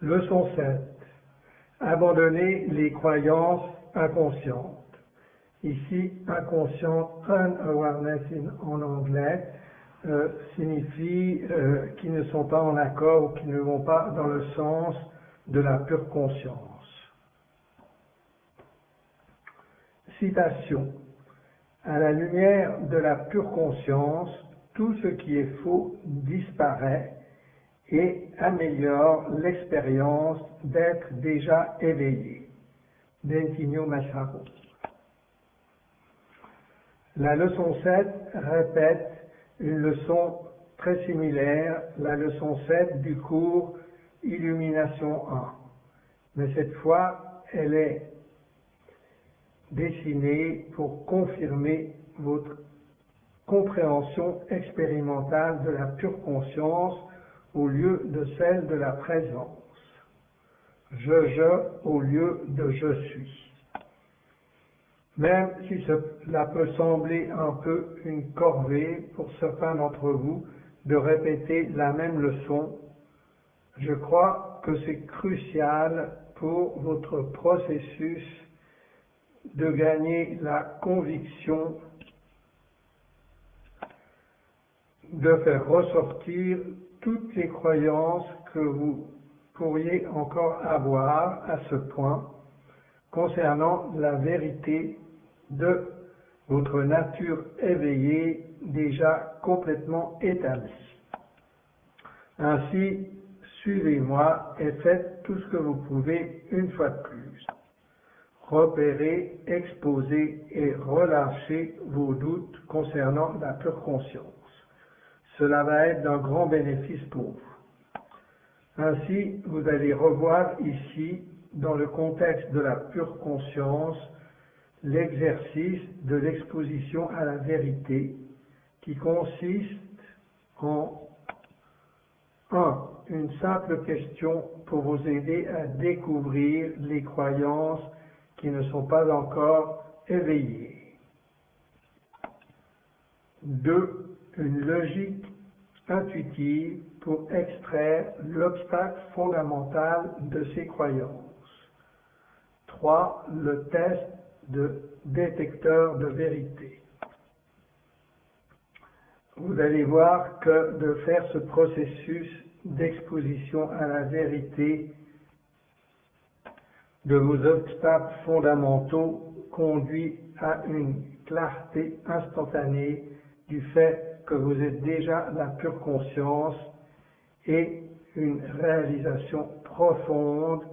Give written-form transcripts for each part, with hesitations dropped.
Leçon 7. Abandonner les croyances inconscientes. Ici, inconscient, unawareness en anglais, signifie qui ne sont pas en accord ou qui ne vont pas dans le sens de la pure conscience. Citation. À la lumière de la pure conscience, tout ce qui est faux disparaît et améliore l'expérience d'être déjà éveillé. Bentinho Masaru. La leçon 7 répète une leçon très similaire, la leçon 7 du cours Illumination 1. Mais cette fois, elle est dessinée pour confirmer votre compréhension expérimentale de la pure conscience au lieu de celle de la présence. Je au lieu de je suis. Même si cela peut sembler un peu une corvée pour certains d'entre vous de répéter la même leçon, je crois que c'est crucial pour votre processus de gagner la conviction de faire ressortir toutes les croyances que vous pourriez encore avoir à ce point concernant la vérité de votre nature éveillée déjà complètement établie. Ainsi, suivez-moi et faites tout ce que vous pouvez une fois de plus. Repérez, exposez et relâchez vos doutes concernant la pure conscience. Cela va être d'un grand bénéfice pour vous. Ainsi, vous allez revoir ici, dans le contexte de la pure conscience, l'exercice de l'exposition à la vérité qui consiste en 1. Une simple question pour vous aider à découvrir les croyances qui ne sont pas encore éveillées. 2. Une logique intuitive pour extraire l'obstacle fondamental de ces croyances. 3. Le test de détecteur de vérité. Vous allez voir que de faire ce processus d'exposition à la vérité de vos obstacles fondamentaux conduit à une clarté instantanée du fait que vous êtes déjà la pure conscience et une réalisation profonde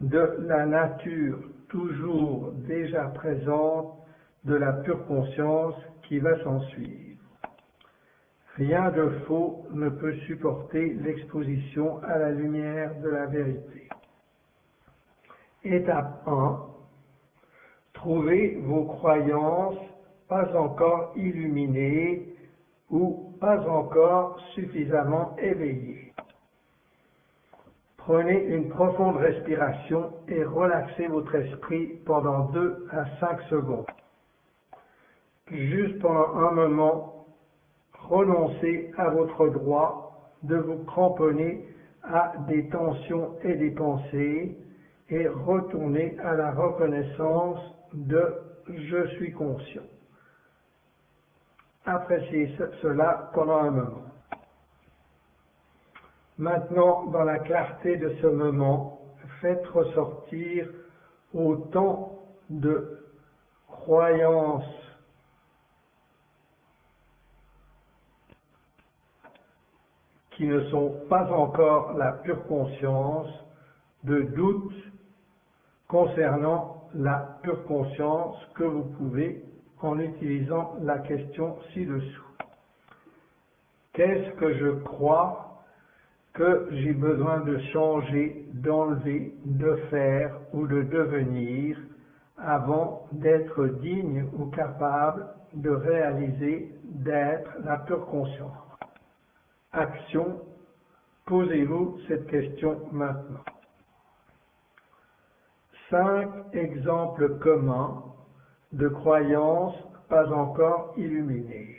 de la nature toujours déjà présente de la pure conscience qui va s'en suivre. Rien de faux ne peut supporter l'exposition à la lumière de la vérité. Étape 1. Trouvez vos croyances pas encore illuminées ou pas encore suffisamment éveillées. Prenez une profonde respiration et relaxez votre esprit pendant 2 à 5 secondes. Juste pendant un moment, renoncez à votre droit de vous cramponner à des tensions et des pensées et retournez à la reconnaissance de « je suis conscient ». Appréciez cela pendant un moment. Maintenant, dans la clarté de ce moment, faites ressortir autant de croyances qui ne sont pas encore la pure conscience, de doutes concernant la pure conscience que vous pouvez en utilisant la question ci-dessous. Qu'est-ce que je crois que j'ai besoin de changer, d'enlever, de faire ou de devenir avant d'être digne ou capable de réaliser, d'être la pure conscience? Action, posez-vous cette question maintenant. 5 exemples communs de croyances pas encore illuminées.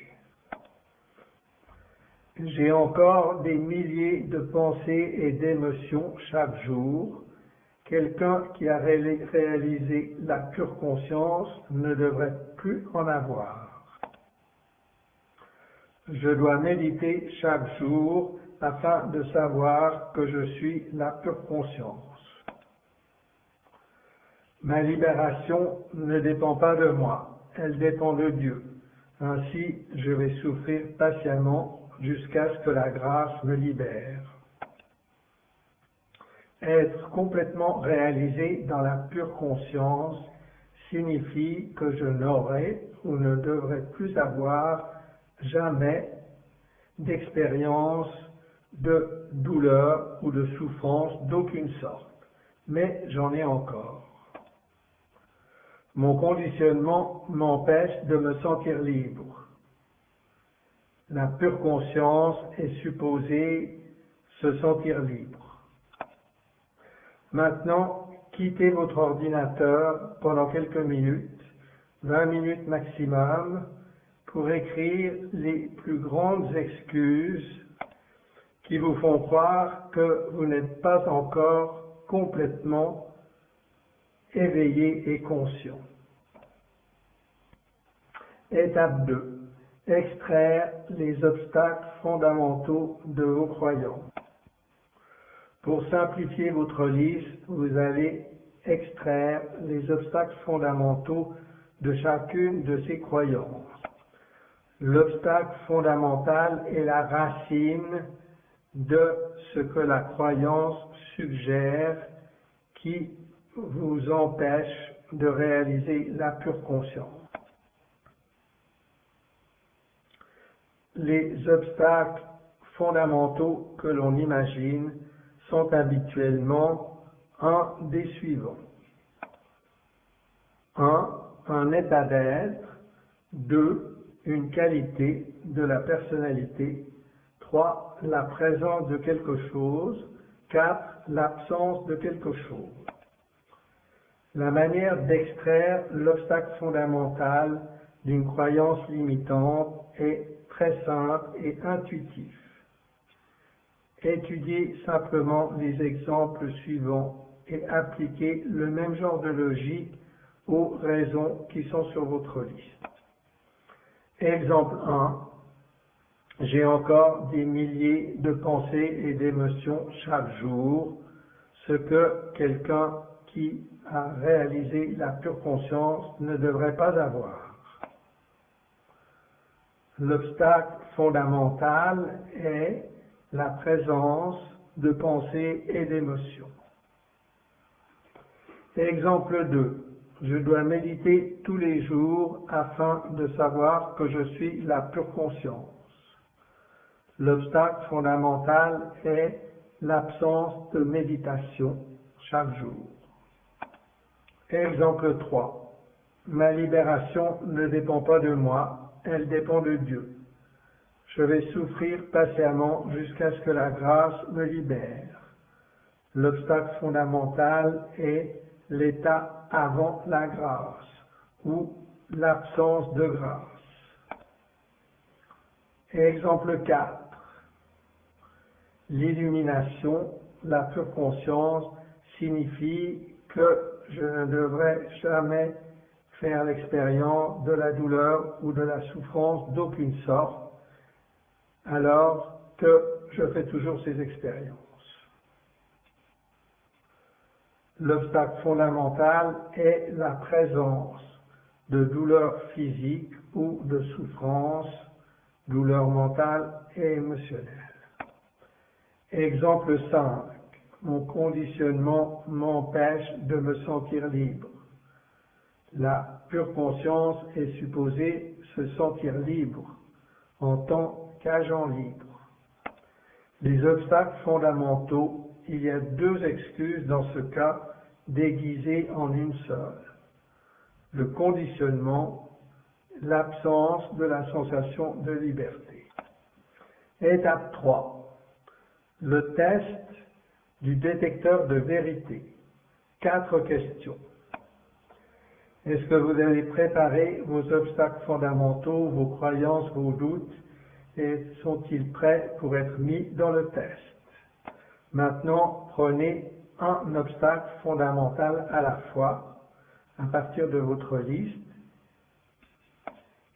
J'ai encore des milliers de pensées et d'émotions chaque jour. Quelqu'un qui a réalisé la pure conscience ne devrait plus en avoir. Je dois méditer chaque jour afin de savoir que je suis la pure conscience. Ma libération ne dépend pas de moi, elle dépend de Dieu. Ainsi, je vais souffrir patiemment jusqu'à ce que la grâce me libère. Être complètement réalisé dans la pure conscience signifie que je n'aurai ou ne devrai plus avoir jamais d'expérience de douleur ou de souffrance d'aucune sorte, mais j'en ai encore. Mon conditionnement m'empêche de me sentir libre. La pure conscience est supposée se sentir libre. Maintenant, quittez votre ordinateur pendant quelques minutes, 20 minutes maximum, pour écrire les plus grandes excuses qui vous font croire que vous n'êtes pas encore complètement éveillé et conscient. Étape 2. Extraire les obstacles fondamentaux de vos croyances. Pour simplifier votre liste, vous allez extraire les obstacles fondamentaux de chacune de ces croyances. L'obstacle fondamental est la racine de ce que la croyance suggère qui vous empêche de réaliser la pure conscience. Les obstacles fondamentaux que l'on imagine sont habituellement un des suivants. 1. Un état d'être. 2. Une qualité de la personnalité. 3. La présence de quelque chose. 4. L'absence de quelque chose. La manière d'extraire l'obstacle fondamental d'une croyance limitante est très simple et intuitive. Étudiez simplement les exemples suivants et appliquez le même genre de logique aux raisons qui sont sur votre liste. Exemple 1. J'ai encore des milliers de pensées et d'émotions chaque jour, ce que quelqu'un qui a réalisé la pure conscience ne devrait pas avoir. L'obstacle fondamental est la présence de pensées et d'émotions. Exemple 2. Je dois méditer tous les jours afin de savoir que je suis la pure conscience. L'obstacle fondamental est l'absence de méditation chaque jour. Exemple 3. Ma libération ne dépend pas de moi, elle dépend de Dieu. Je vais souffrir patiemment jusqu'à ce que la grâce me libère. L'obstacle fondamental est l'état avant la grâce ou l'absence de grâce. Exemple 4. L'illumination, la pure conscience, signifie que je ne devrais jamais faire l'expérience de la douleur ou de la souffrance d'aucune sorte, alors que je fais toujours ces expériences. L'obstacle fondamental est la présence de douleurs physiques ou de souffrances, douleurs mentales et émotionnelles. Exemple 5. Mon conditionnement m'empêche de me sentir libre. La pure conscience est supposée se sentir libre en tant qu'agent libre. Les obstacles fondamentaux, il y a deux excuses dans ce cas déguisées en une seule. Le conditionnement, l'absence de la sensation de liberté. Étape 3. Le test du détecteur de vérité. 4 questions. Est-ce que vous avez préparé vos obstacles fondamentaux, vos croyances, vos doutes, et sont-ils prêts pour être mis dans le test? Maintenant, prenez un obstacle fondamental à la fois à partir de votre liste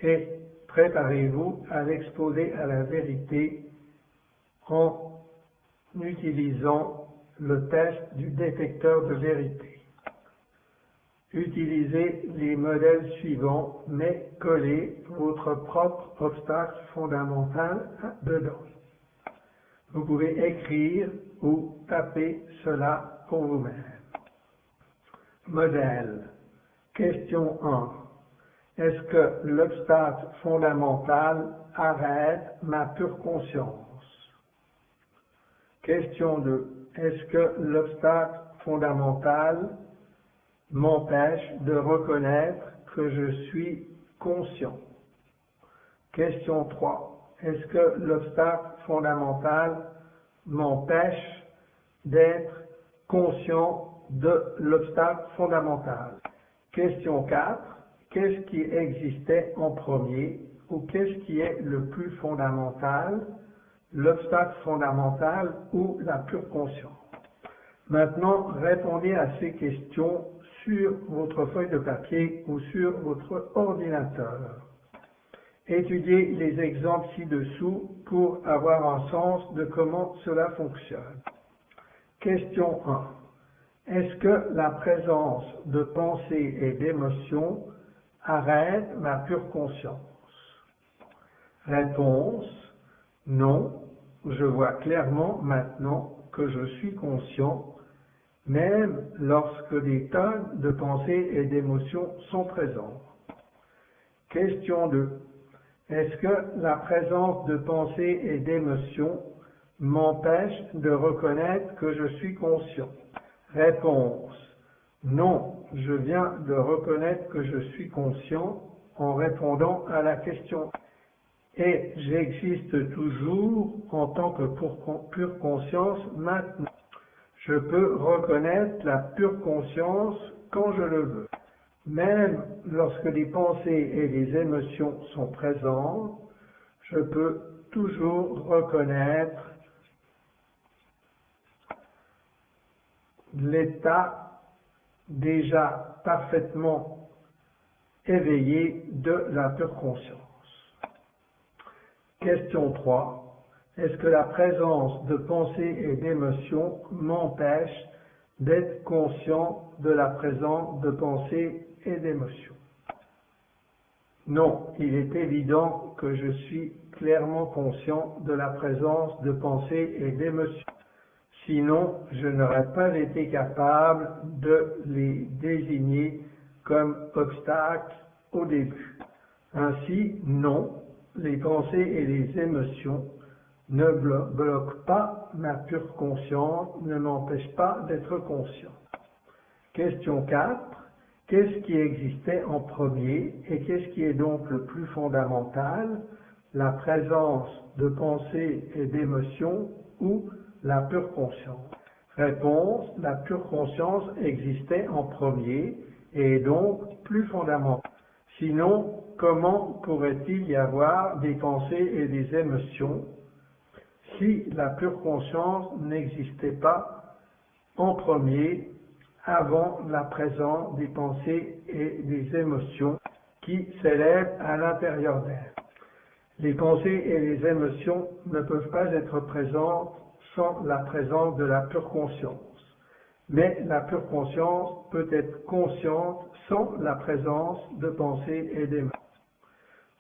et préparez-vous à l'exposer à la vérité en utilisant le test du détecteur de vérité. Utilisez les modèles suivants, mais collez votre propre obstacle fondamental dedans. Vous pouvez écrire ou taper cela pour vous-même. Modèle. Question 1. Est-ce que l'obstacle fondamental arrête ma pure conscience? Question 2. Est-ce que l'obstacle fondamental m'empêche de reconnaître que je suis conscient? Question 3. Est-ce que l'obstacle fondamental m'empêche d'être conscient de l'obstacle fondamental? Question 4. Qu'est-ce qui existait en premier ou qu'est-ce qui est le plus fondamental, l'obstacle fondamental ou la pure conscience? Maintenant, répondez à ces questions sur votre feuille de papier ou sur votre ordinateur. Étudiez les exemples ci-dessous pour avoir un sens de comment cela fonctionne. Question 1. Est-ce que la présence de pensées et d'émotions arrête ma pure conscience? Réponse. Non, je vois clairement maintenant que je suis conscient, même lorsque des tonnes de pensées et d'émotions sont présentes. Question 2. Est-ce que la présence de pensées et d'émotions m'empêche de reconnaître que je suis conscient? Réponse. Non, je viens de reconnaître que je suis conscient en répondant à la question. Et j'existe toujours en tant que pure conscience maintenant. Je peux reconnaître la pure conscience quand je le veux. Même lorsque les pensées et les émotions sont présentes, je peux toujours reconnaître l'état déjà parfaitement éveillé de la pure conscience. Question 3. Est-ce que la présence de pensées et d'émotions m'empêche d'être conscient de la présence de pensées et d'émotions? Non, il est évident que je suis clairement conscient de la présence de pensées et d'émotions. Sinon, je n'aurais pas été capable de les désigner comme obstacles au début. Ainsi, non, les pensées et les émotions ne bloquent pas ma pure conscience, ne m'empêchent pas d'être conscient. Question 4. Qu'est-ce qui existait en premier et qu'est-ce qui est donc le plus fondamental, la présence de pensées et d'émotions ou la pure conscience? Réponse. La pure conscience existait en premier et est donc plus fondamentale. Sinon, comment pourrait-il y avoir des pensées et des émotions si la pure conscience n'existait pas en premier avant la présence des pensées et des émotions qui s'élèvent à l'intérieur d'elle? Les pensées et les émotions ne peuvent pas être présentes sans la présence de la pure conscience. Mais la pure conscience peut être consciente sans la présence de pensées et d'émotions.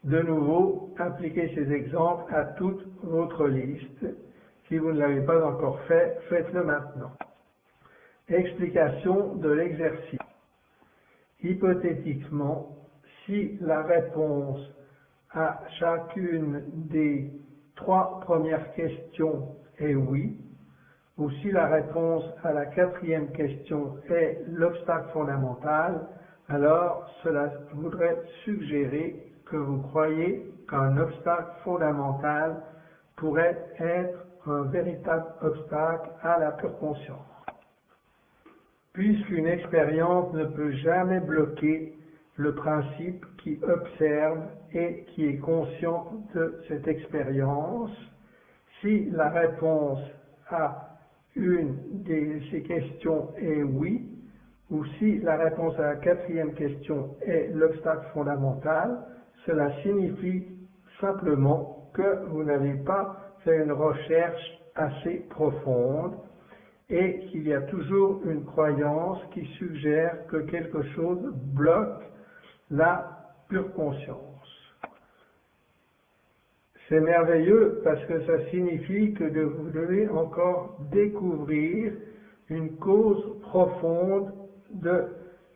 De nouveau, appliquez ces exemples à toute votre liste. Si vous ne l'avez pas encore fait, faites-le maintenant. Explication de l'exercice. Hypothétiquement, si la réponse à chacune des 3 premières questions est oui, ou si la réponse à la 4e question est l'obstacle fondamental, alors cela voudrait suggérer que vous croyez qu'un obstacle fondamental pourrait être un véritable obstacle à la pure conscience. Puisqu'une expérience ne peut jamais bloquer le principe qui observe et qui est conscient de cette expérience. Si la réponse à une de ces questions est oui, ou si la réponse à la quatrième question est l'obstacle fondamental, cela signifie simplement que vous n'avez pas fait une recherche assez profonde et qu'il y a toujours une croyance qui suggère que quelque chose bloque la pure conscience. C'est merveilleux parce que ça signifie que vous devez encore découvrir une cause profonde de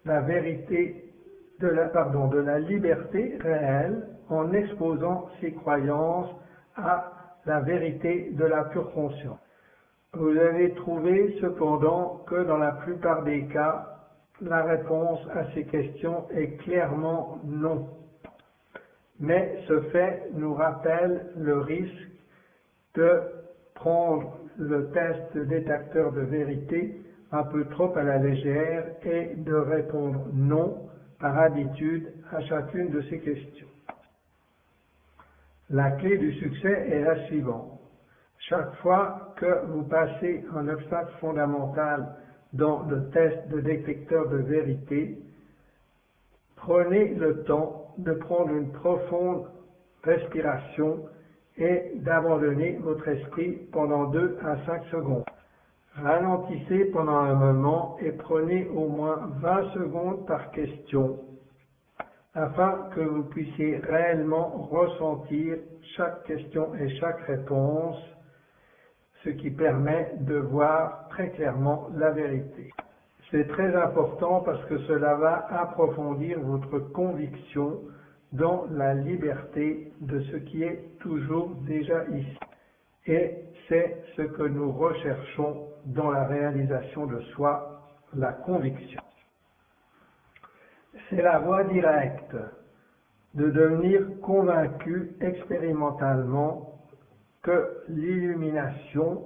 la vérité, de la liberté réelle en exposant ces croyances à la vérité de la pure conscience. Vous avez trouvé cependant que dans la plupart des cas, la réponse à ces questions est clairement non. Mais ce fait nous rappelle le risque de prendre le test détecteur de vérité un peu trop à la légère et de répondre non par habitude à chacune de ces questions. La clé du succès est la suivante. Chaque fois que vous passez un obstacle fondamental dans le test de détecteur de vérité, prenez le temps de prendre une profonde respiration et d'abandonner votre esprit pendant 2 à 5 secondes. Ralentissez pendant un moment et prenez au moins 20 secondes par question afin que vous puissiez réellement ressentir chaque question et chaque réponse, ce qui permet de voir très clairement la vérité. C'est très important parce que cela va approfondir votre conviction dans la liberté de ce qui est toujours déjà ici. Et c'est ce que nous recherchons dans la réalisation de soi, la conviction. C'est la voie directe de devenir convaincu expérimentalement que l'illumination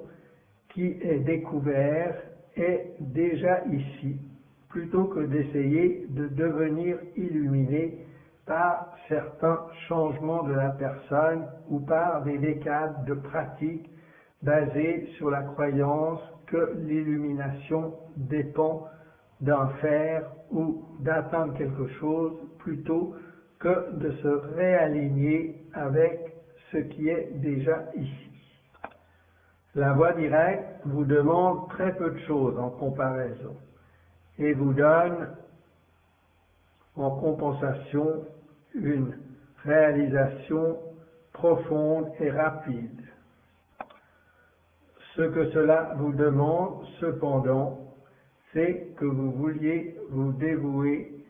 qui est découverte est déjà ici, plutôt que d'essayer de devenir illuminé par certains changements de la personne ou par des décades de pratique basées sur la croyance que l'illumination dépend d'en faire ou d'atteindre quelque chose plutôt que de se réaligner avec ce qui est déjà ici. La voie directe vous demande très peu de choses en comparaison et vous donne en compensation une réalisation profonde et rapide. Ce que cela vous demande cependant, c'est que vous vouliez vous dévouer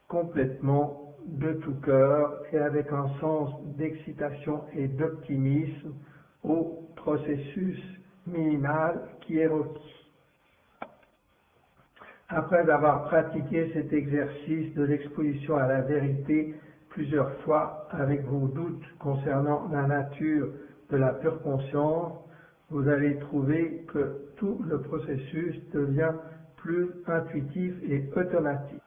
complètement de tout cœur et avec un sens d'excitation et d'optimisme au processus minimal qui est requis. Après avoir pratiqué cet exercice de l'exposition à la vérité plusieurs fois avec vos doutes concernant la nature de la pure conscience, vous allez trouver que tout le processus devient plus intuitif et automatique.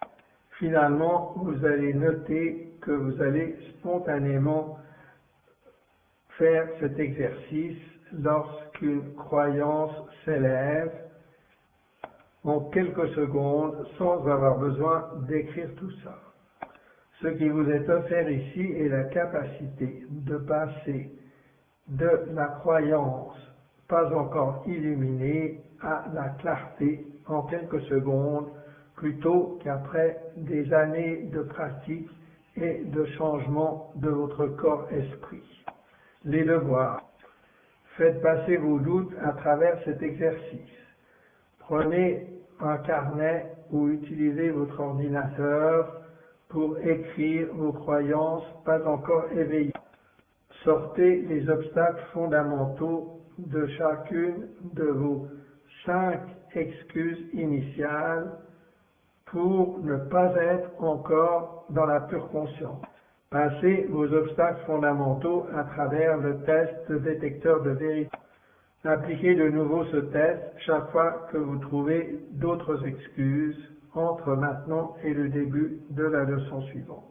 Finalement, vous allez noter que vous allez spontanément faire cet exercice lorsqu'une croyance s'élève en quelques secondes sans avoir besoin d'écrire tout ça. Ce qui vous est offert ici est la capacité de passer de la croyance pas encore illuminée à la clarté en quelques secondes plutôt qu'après des années de pratique et de changement de votre corps-esprit. Les devoirs. Faites passer vos doutes à travers cet exercice. Prenez un carnet ou utilisez votre ordinateur pour écrire vos croyances pas encore éveillées. Sortez les obstacles fondamentaux de chacune de vos 5 excuses initiales pour ne pas être encore dans la pure conscience. Passez vos obstacles fondamentaux à travers le test détecteur de vérité. Appliquez de nouveau ce test chaque fois que vous trouvez d'autres excuses entre maintenant et le début de la leçon suivante.